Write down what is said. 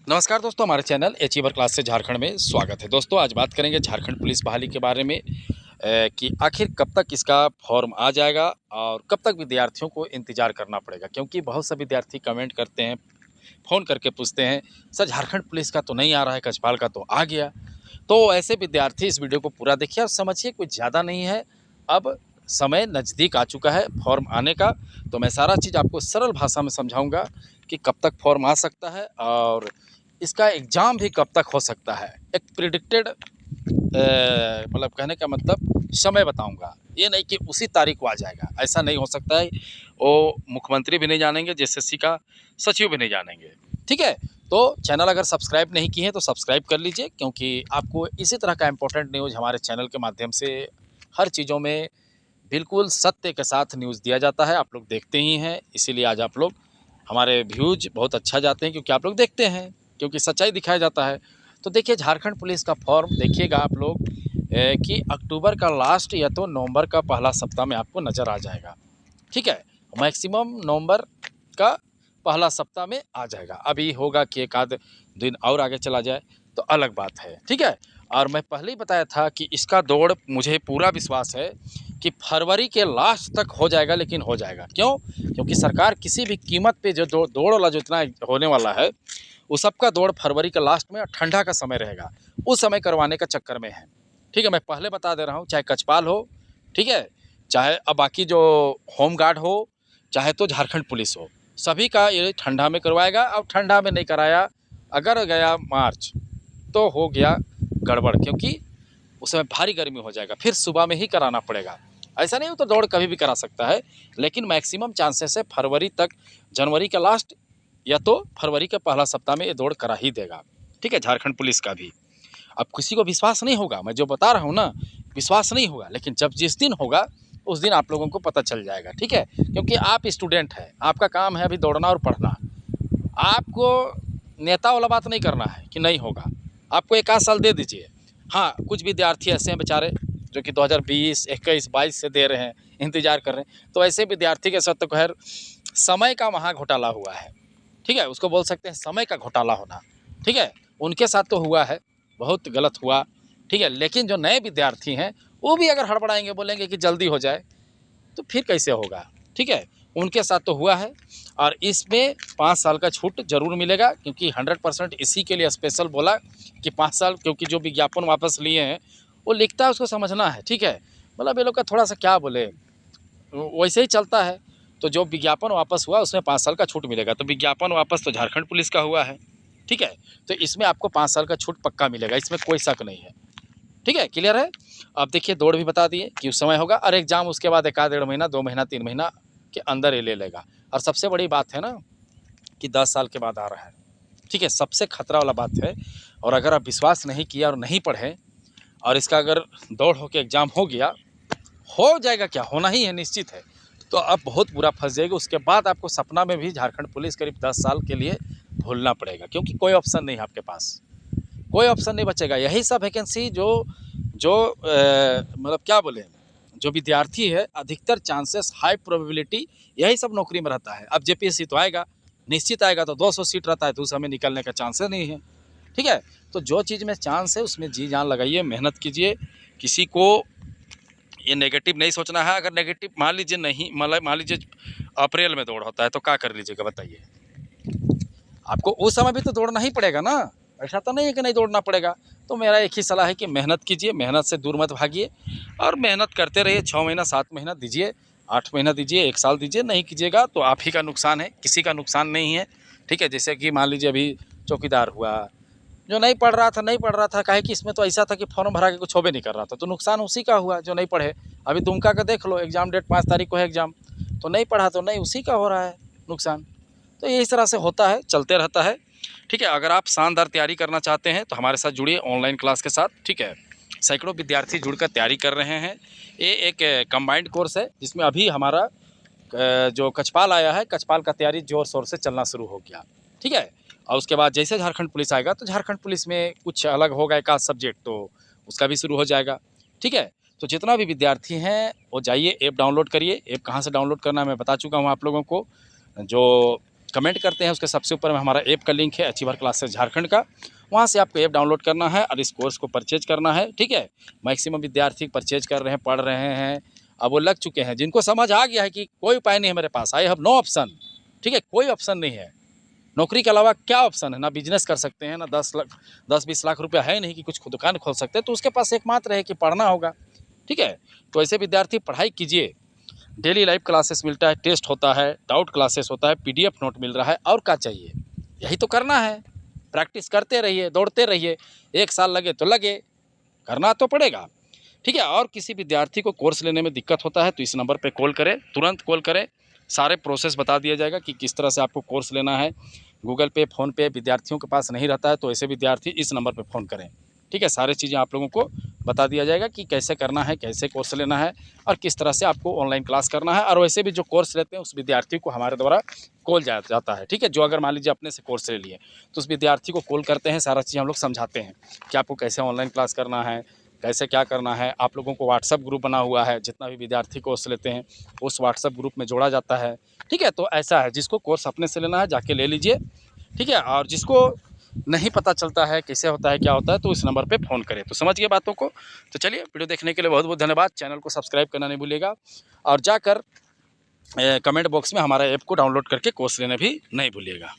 नमस्कार दोस्तों, हमारे चैनल अचीवर क्लास से झारखंड में स्वागत है। दोस्तों आज बात करेंगे झारखंड पुलिस बहाली के बारे में कि आखिर कब तक इसका फॉर्म आ जाएगा और कब तक विद्यार्थियों को इंतज़ार करना पड़ेगा। क्योंकि बहुत से विद्यार्थी कमेंट करते हैं, फ़ोन करके पूछते हैं, सर झारखंड पुलिस का तो नहीं आ रहा है, कछपाल का तो आ गया। तो ऐसे विद्यार्थी इस वीडियो को पूरा देखिए और समझिए, कुछ ज़्यादा नहीं है। अब समय नज़दीक आ चुका है फॉर्म आने का, तो मैं सारा चीज़ आपको सरल भाषा में समझाऊंगा कि कब तक फॉर्म आ सकता है और इसका एग्ज़ाम भी कब तक हो सकता है। एक प्रिडिक्टेड मतलब कहने का मतलब समय बताऊंगा, ये नहीं कि उसी तारीख को आ जाएगा, ऐसा नहीं हो सकता है। वो मुख्यमंत्री भी नहीं जानेंगे, जेएसएससी का सचिव भी नहीं जानेंगे। ठीक है, तो चैनल अगर सब्सक्राइब नहीं किए हैं तो सब्सक्राइब कर लीजिए, क्योंकि आपको इसी तरह का इंपॉर्टेंट न्यूज़ हमारे चैनल के माध्यम से हर चीज़ों में बिल्कुल सत्य के साथ न्यूज़ दिया जाता है। आप लोग देखते ही हैं, इसीलिए आज आप लोग हमारे व्यूज़ बहुत अच्छा जाते हैं, क्योंकि आप लोग देखते हैं, क्योंकि सच्चाई दिखाया जाता है। तो देखिए, झारखंड पुलिस का फॉर्म देखिएगा आप लोग कि अक्टूबर का लास्ट या तो नवंबर का पहला सप्ताह में आपको नज़र आ जाएगा। ठीक है, मैक्सिमम नवंबर का पहला सप्ताह में आ जाएगा। अभी होगा कि एक आध दिन और आगे चला जाए तो अलग बात है। ठीक है, और मैं पहले ही बताया था कि इसका दौड़ मुझे पूरा विश्वास है कि फरवरी के लास्ट तक हो जाएगा, लेकिन हो जाएगा। क्यों? क्योंकि सरकार किसी भी कीमत पे जो दौड़ वाला जो इतना होने वाला है, वो सबका दौड़ फरवरी के लास्ट में, ठंडा का समय रहेगा, उस समय करवाने का चक्कर में है। ठीक है, मैं पहले बता दे रहा हूँ, चाहे कछपाल हो, ठीक है, चाहे अब बाकी जो होम गार्ड हो, चाहे तो झारखंड पुलिस हो, सभी का ये ठंडा में करवाएगा। अब ठंडा में नहीं कराया, अगर गया मार्च, तो हो गया गड़बड़, क्योंकि उस समय भारी गर्मी हो जाएगा, फिर सुबह में ही कराना पड़ेगा। ऐसा नहीं हो तो दौड़ कभी भी करा सकता है, लेकिन मैक्सिमम चांसेस है फरवरी तक, जनवरी का लास्ट या तो फरवरी का पहला सप्ताह में ये दौड़ करा ही देगा। ठीक है, झारखंड पुलिस का भी। अब किसी को विश्वास नहीं होगा, मैं जो बता रहा हूँ ना, विश्वास नहीं होगा, लेकिन जब जिस दिन होगा उस दिन आप लोगों को पता चल जाएगा। ठीक है, क्योंकि आप स्टूडेंट हैं, आपका काम है अभी दौड़ना और पढ़ना। आपको नेता वाला बात नहीं करना है कि नहीं होगा, आपको एक आध साल दे दीजिए। हाँ, कुछ विद्यार्थी ऐसे हैं बेचारे जो कि 2020, 21, 22 से दे रहे हैं, इंतज़ार कर रहे हैं, तो ऐसे विद्यार्थी के साथ तो खैर समय का वहाँ घोटाला हुआ है। ठीक है, उसको बोल सकते हैं समय का घोटाला होना। ठीक है, उनके साथ तो हुआ है, बहुत गलत हुआ। ठीक है, लेकिन जो नए विद्यार्थी हैं वो भी अगर हड़बड़ाएंगे, बोलेंगे कि जल्दी हो जाए, तो फिर कैसे होगा। ठीक है, उनके साथ तो हुआ है। और इसमें 5 साल का छूट जरूर मिलेगा, क्योंकि 100% इसी के लिए स्पेशल बोला कि 5 साल, क्योंकि जो विज्ञापन वापस लिए हैं वो लिखता है, उसको समझना है। ठीक है, मतलब ये लोग का थोड़ा सा क्या बोले, वैसे ही चलता है। तो जो विज्ञापन वापस हुआ उसमें 5 साल का छूट मिलेगा, तो विज्ञापन वापस तो झारखंड पुलिस का हुआ है। ठीक है, तो इसमें आपको 5 साल का छूट पक्का मिलेगा, इसमें कोई शक नहीं है। ठीक है, क्लियर है। अब देखिए, दौड़ भी बता दिए कि उस समय होगा, और एग्जाम उसके बाद एक आध 1.5 महीना, 2 महीना, 3 महीना के अंदर ये ले लेगा। और सबसे बड़ी बात है ना कि 10 साल के बाद आ रहा है। ठीक है, सबसे खतरा वाला बात है। और अगर आप विश्वास नहीं किया और नहीं पढ़े, और इसका अगर दौड़ होकर एग्जाम हो गया, हो जाएगा, क्या होना ही है, निश्चित है, तो आप बहुत बुरा फंस जाएगा। उसके बाद आपको सपना में भी झारखंड पुलिस करीब 10 साल के लिए भूलना पड़ेगा, क्योंकि कोई ऑप्शन नहीं है आपके पास, कोई ऑप्शन नहीं बचेगा। यही सब वैकेंसी जो जो मतलब क्या बोले, जो विद्यार्थी है, अधिकतर चांसेस, हाई प्रोबेबिलिटी यही सब नौकरी में रहता है। अब जेपीएससी तो आएगा, निश्चित आएगा, तो 200 सीट रहता है, तो उस समय निकलने का चांसेस नहीं है। ठीक है, तो जो चीज़ में चांस है उसमें जी जान लगाइए, मेहनत कीजिए। किसी को ये नेगेटिव नहीं सोचना है। अगर नेगेटिव मान लीजिए नहीं, मतलब मान लीजिए अप्रैल में दौड़ होता है, तो क्या कर लीजिएगा बताइए। आपको उस समय भी तो दौड़ना ही पड़ेगा ना, ऐसा तो नहीं है कि नहीं दौड़ना पड़ेगा। तो मेरा एक ही सलाह है कि मेहनत कीजिए, मेहनत से दूर मत भागिए, और मेहनत करते रहिए। 6 महीना, 7 महीना दीजिए, 8 महीना दीजिए, 1 साल दीजिए। नहीं कीजिएगा तो आप ही का नुकसान है, किसी का नुकसान नहीं है। ठीक है, जैसे कि मान लीजिए अभी चौकीदार हुआ, जो नहीं पढ़ रहा था, नहीं पढ़ रहा था, काहे कि इसमें तो ऐसा था कि फॉर्म भरा के कुछ होबे नहीं कर रहा था, तो नुकसान उसी का हुआ जो नहीं पढ़े। अभी दुमका का देख लो, एग्ज़ाम डेट 5 तारीख को है एग्ज़ाम, तो नहीं पढ़ा तो नहीं, उसी का हो रहा है नुकसान। तो ये इस तरह से होता है, चलते रहता है। ठीक है, अगर आप शानदार तैयारी करना चाहते हैं तो हमारे साथ जुड़िए ऑनलाइन क्लास के साथ। ठीक है, सैकड़ों विद्यार्थी जुड़कर तैयारी कर रहे हैं। ये एक कंबाइंड कोर्स है, जिसमें अभी हमारा जो कछपाल आया है, कछपाल का तैयारी ज़ोर शोर से चलना शुरू हो गया। ठीक है, और उसके बाद जैसे झारखंड पुलिस आएगा, तो झारखंड पुलिस में कुछ अलग होगा, एक आध सब्जेक्ट, तो उसका भी शुरू हो जाएगा। ठीक है, तो जितना भी विद्यार्थी हैं वो जाइए, ऐप डाउनलोड करिए। ऐप कहाँ से डाउनलोड करना है मैं बता चुका हूँ आप लोगों को। जो कमेंट करते हैं उसके सबसे ऊपर में हमारा ऐप का लिंक है अचीवर क्लासेस झारखंड का। वहाँ से आपको ऐप डाउनलोड करना है और इस कोर्स को परचेज करना है। ठीक है, मैक्सिमम विद्यार्थी परचेज कर रहे हैं, पढ़ रहे हैं, अब वो लग चुके हैं। जिनको समझ आ गया है कि कोई उपाय नहीं है मेरे पास, आई हैव नो ऑप्शन, ठीक है, कोई ऑप्शन नहीं है, नौकरी के अलावा क्या ऑप्शन है, ना बिजनेस कर सकते हैं, ना 10-20 लाख रुपया है नहीं कि कुछ दुकान खोल सकते हैं, तो उसके पास एकमात्र है कि पढ़ना होगा। ठीक है, तो ऐसे विद्यार्थी पढ़ाई कीजिए। डेली लाइव क्लासेस मिलता है, टेस्ट होता है, डाउट क्लासेस होता है, पीडीएफ नोट मिल रहा है, और क्या चाहिए, यही तो करना है। प्रैक्टिस करते रहिए, दौड़ते रहिए, 1 साल लगे तो लगे, करना तो पड़ेगा। ठीक है, और किसी विद्यार्थी को कोर्स लेने में दिक्कत होता है तो इस नंबर पे कॉल करें, तुरंत कॉल करें, सारे प्रोसेस बता दिया जाएगा कि किस तरह से आपको कोर्स लेना है। गूगल पे, फ़ोनपे विद्यार्थियों के पास नहीं रहता है, तो ऐसे विद्यार्थी इस नंबर पे फ़ोन करें। ठीक है, सारी चीज़ें आप लोगों को बता दिया जाएगा कि कैसे करना है, कैसे कोर्स लेना है और किस तरह से आपको ऑनलाइन क्लास करना है। और वैसे भी जो कोर्स लेते हैं उस विद्यार्थी को हमारे द्वारा कॉल जाता है। ठीक है, जो अगर मान लीजिए अपने से कोर्स ले लिए तो उस विद्यार्थी को कॉल करते हैं, सारा चीज़ हम लोग समझाते हैं कि आपको कैसे ऑनलाइन क्लास करना है, कैसे क्या करना है। आप लोगों को व्हाट्सएप ग्रुप बना हुआ है, जितना भी विद्यार्थी कोर्स लेते हैं उस व्हाट्सएप ग्रुप में जोड़ा जाता है। ठीक है, तो ऐसा है, जिसको कोर्स अपने से लेना है जाके ले लीजिए। ठीक है, और जिसको नहीं पता चलता है कैसे होता है, क्या होता है, तो इस नंबर पे फ़ोन करें। तो समझ गए बातों को। तो चलिए, वीडियो देखने के लिए बहुत बहुत धन्यवाद। चैनल को सब्सक्राइब करना नहीं भूलिएगा और जाकर कमेंट बॉक्स में हमारा ऐप को डाउनलोड करके कोर्स लेना भी नहीं भूलिएगा।